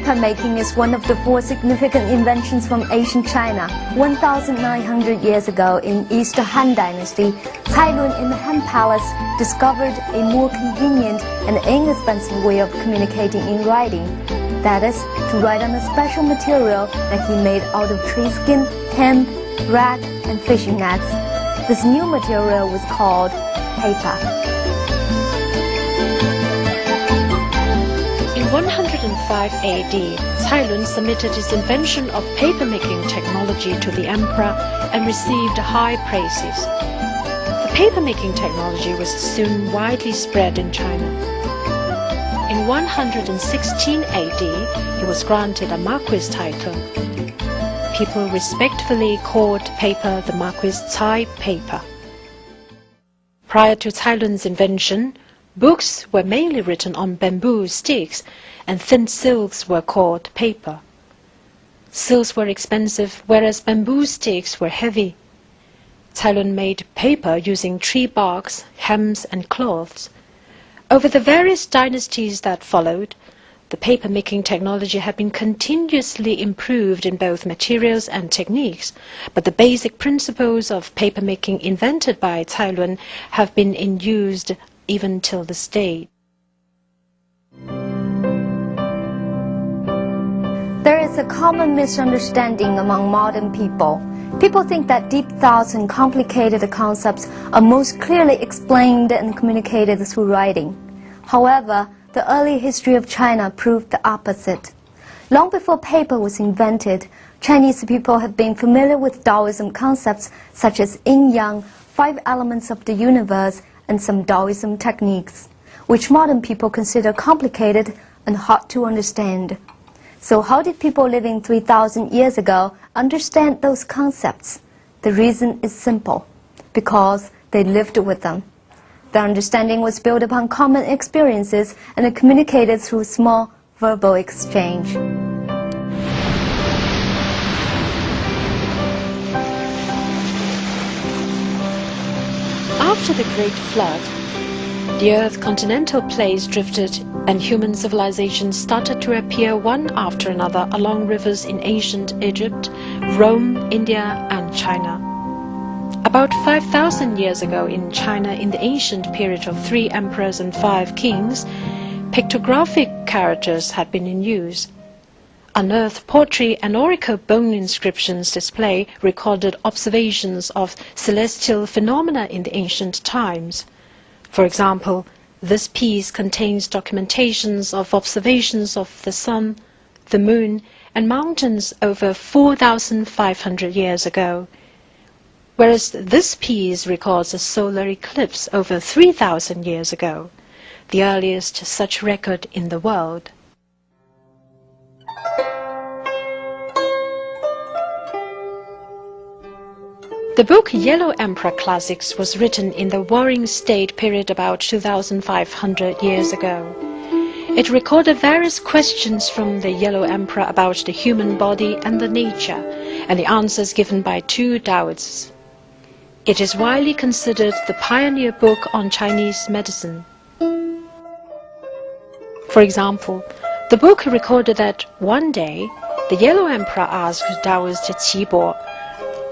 Paper making is one of the 4 significant inventions from ancient China. 1,900 years ago in East Han Dynasty, Cai Lun in the Han Palace discovered a more convenient and inexpensive way of communicating in writing. That is, to write on a special material that he made out of tree skin, hemp, rag, and fishing nets. This new material was called paper. In 105 AD, Cai Lun submitted his invention of paper-making technology to the emperor and received high praises. The paper-making technology was soon widely spread in China. In 116 AD, he was granted a marquis title. People respectfully called paper the Marquis Cai paper. Prior to Cai Lun's invention, books were mainly written on bamboo sticks, and thin silks were called paper. Silks were expensive, whereas bamboo sticks were heavy. Cai Lun made paper using tree barks, hems, and cloths. Over the various dynasties that followed, the paper-making technology had been continuously improved in both materials and techniques, but the basic principles of paper-making invented by Cai Lun have been in use even till this day. There is a common misunderstanding among modern people. People think that deep thoughts and complicated concepts are most clearly explained and communicated through writing. However, the early history of China proved the opposite. Long before paper was invented, Chinese people have been familiar with Taoism concepts such as yin-yang, 5 elements of the universe, and some Taoism techniques, which modern people consider complicated and hard to understand. So how did people living 3,000 years ago understand those concepts? The reason is simple: because they lived with them. Their understanding was built upon common experiences and communicated through small verbal exchange. After the Great Flood, the Earth's continental plates drifted and human civilizations started to appear one after another along rivers in ancient Egypt, Rome, India, and China. About 5,000 years ago in China, in the ancient period of 3 emperors and 5 kings, pictographic characters had been in use. Unearthed pottery and oracle bone inscriptions display recorded observations of celestial phenomena in the ancient times. For example, this piece contains documentations of observations of the sun, the moon, and mountains over 4,500 years ago, whereas this piece records a solar eclipse over 3,000 years ago, the earliest such record in the world. The book Yellow Emperor Classics was written in the Warring State period about 2,500 years ago. It recorded various questions from the Yellow Emperor about the human body and the nature, and the answers given by 2 Taoists. It is widely considered the pioneer book on Chinese medicine. For example, the book recorded that one day, the Yellow Emperor asked Taoist Qibo,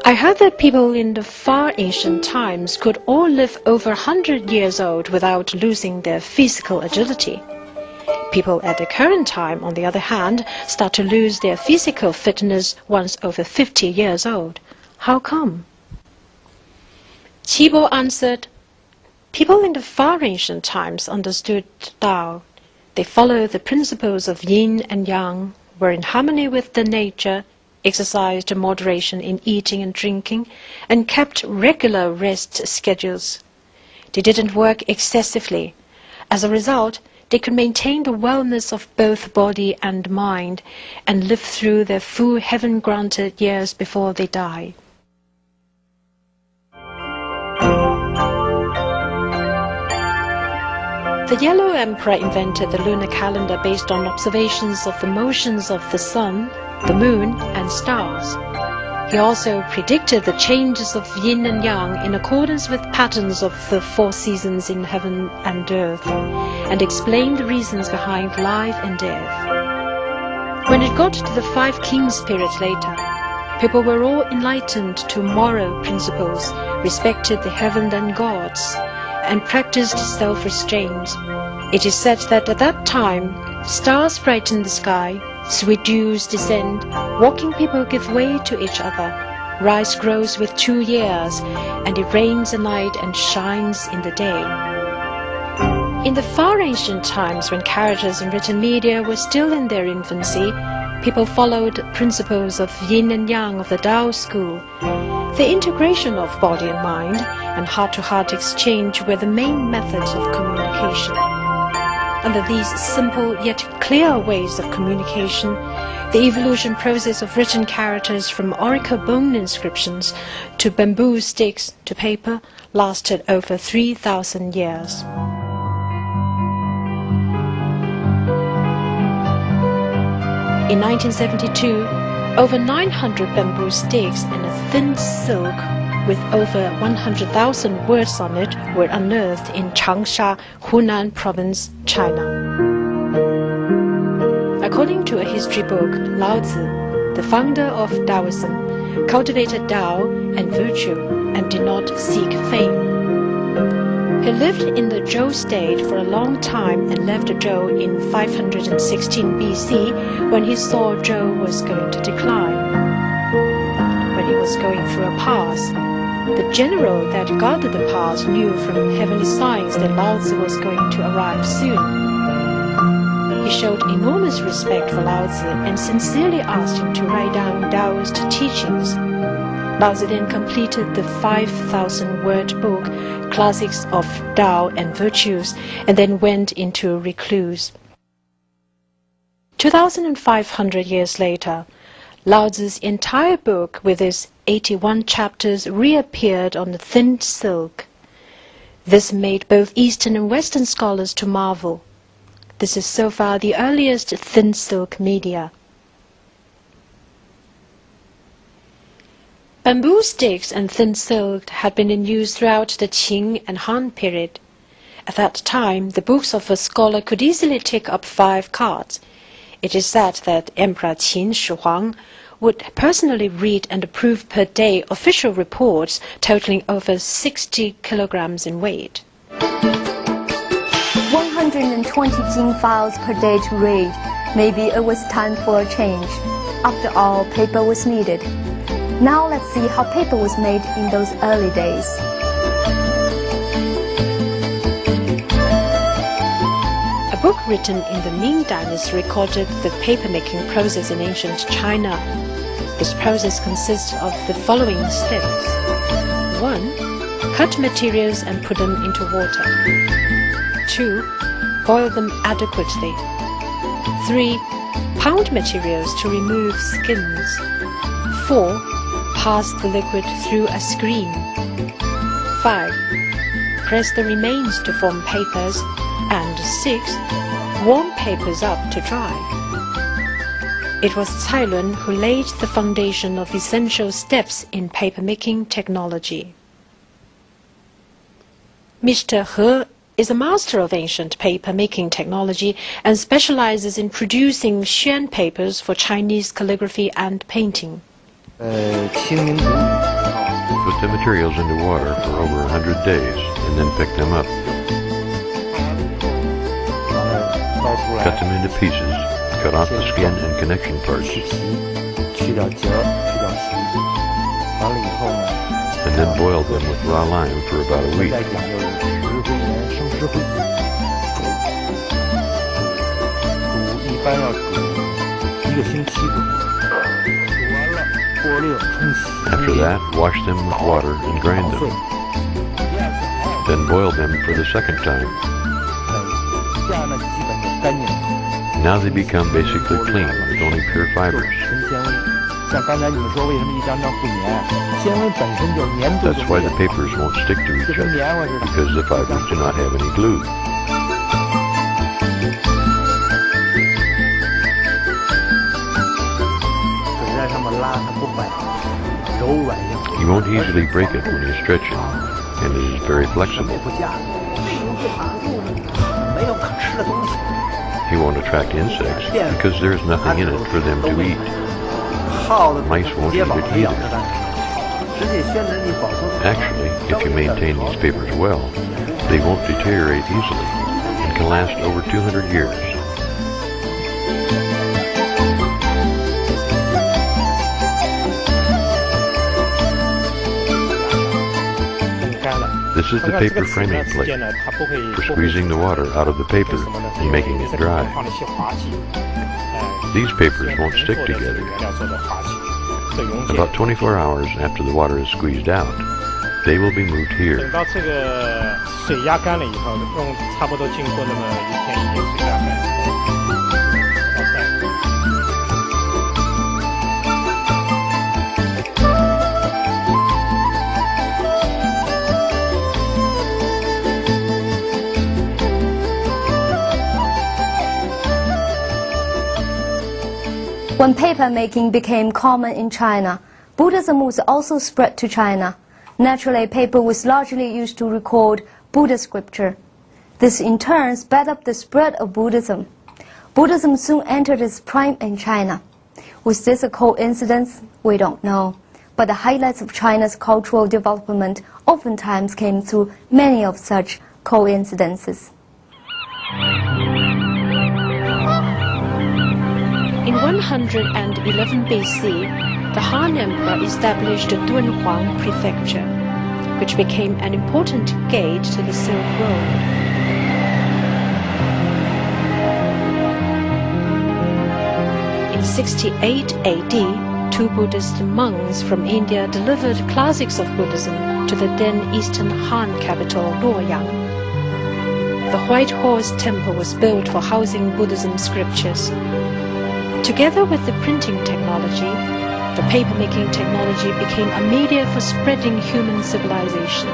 "I heard that people in the far ancient times could all live over 100 years old without losing their physical agility. People at the current time, on the other hand, start to lose their physical fitness once over 50 years old. How come?" Qibo answered, "People in the far ancient times understood Tao. They followed the principles of yin and yang, were in harmony with the nature, exercised moderation in eating and drinking, and kept regular rest schedules. They didn't work excessively. As a result, they could maintain the wellness of both body and mind and live through their full heaven-granted years before they died." The Yellow Emperor invented the lunar calendar based on observations of the motions of the sun, the moon, and stars. He also predicted the changes of yin and yang in accordance with patterns of the 4 seasons in heaven and earth, and explained the reasons behind life and death. When it got to the 5 Kings period later, people were all enlightened to moral principles, respected the heaven and gods, and practiced self-restraint. It is said that at that time, stars brighten the sky, sweet dews descend, walking people give way to each other, rice grows with 2 years, and it rains at night and shines in the day. In the far ancient times when characters in written media were still in their infancy, people followed principles of yin and yang of the Tao school. The integration of body and mind and heart-to-heart exchange were the main methods of communication. Under these simple yet clear ways of communication, the evolution process of written characters from oracle bone inscriptions to bamboo sticks to paper lasted over 3,000 years. In 1972, over 900 bamboo sticks and a thin silk with over 100,000 words on it were unearthed in Changsha, Hunan Province, China. According to a history book, Lao Tzu, the founder of Taoism, cultivated Tao and virtue and did not seek fame. He lived in the Zhou state for a long time and left Zhou in 516 BC when he saw Zhou was going to decline. When he was going through a pass, the general that guarded the pass knew from heavenly signs that Lao Tzu was going to arrive soon. He showed enormous respect for Lao Tzu and sincerely asked him to write down Taoist teachings. Lao Tzu then completed the 5,000-word book, Classics of Tao and Virtues, and then went into recluse. 2,500 years later, Lao Tzu's entire book with its 81 chapters reappeared on the thin silk. This made both Eastern and Western scholars to marvel. This is so far the earliest thin silk media. Bamboo sticks and thin silk had been in use throughout the Qing and Han period. At that time, the books of a scholar could easily take up 5 cards. It is said that Emperor Qin Shi Huang would personally read and approve per day official reports totaling over 60 kilograms in weight. 120 Jing files per day to read. Maybe it was time for a change. After all, paper was needed. Now let's see how paper was made in those early days. A book written in the Ming Dynasty recorded the paper-making process in ancient China. This process consists of the following steps. 1. Cut materials and put them into water. 2. Boil them adequately. 3. Pound materials to remove skins. 4. Pass the liquid through a screen. 5. Press the remains to form papers. And 6. Warm papers up to dry. It was Cai Lun who laid the foundation of essential steps in paper-making technology. Mr. He is a master of ancient paper-making technology and specializes in producing xuan papers for Chinese calligraphy and painting. Put the materials into water for over 100 days and then pick them up. Cut them into pieces, cut off the skin and connection parts, and then boil them with raw lime for about a week. After that, wash them with water and grind them. Then boil them for the second time. Now they become basically clean with only pure fibers. That's why the papers won't stick to each other, because the fibers do not have any glue. You won't easily break it when you stretch it, and it is very flexible. He won't attract insects because there's nothing in it for them to eat. Mice won't eat it either. Actually, if you maintain these papers well, they won't deteriorate easily and can last over 200 years. This is the paper framing plate for squeezing the water out of the paper and making it dry. These papers won't stick together. About 24 hours after the water is squeezed out, they will be moved here. When paper making became common in China, Buddhism was also spread to China. Naturally, paper was largely used to record Buddhist scripture. This in turn sped up the spread of Buddhism. Buddhism soon entered its prime in China. Was this a coincidence? We don't know. But the highlights of China's cultural development oftentimes came through many of such coincidences. In 111 BC, the Han Emperor established Dunhuang Prefecture, which became an important gate to the Silk Road. In 68 AD, two Buddhist monks from India delivered classics of Buddhism to the then Eastern Han capital, Luoyang. The White Horse Temple was built for housing Buddhism scriptures. Together with the printing technology, the paper-making technology became a media for spreading human civilization.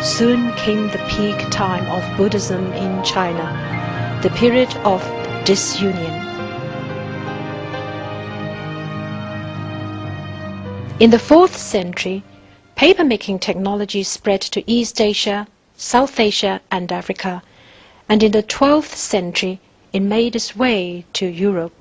Soon came the peak time of Buddhism in China, the period of disunion. In the 4th century, paper-making technology spread to East Asia, South Asia, and Africa, and in the 12th century, it made its way to Europe.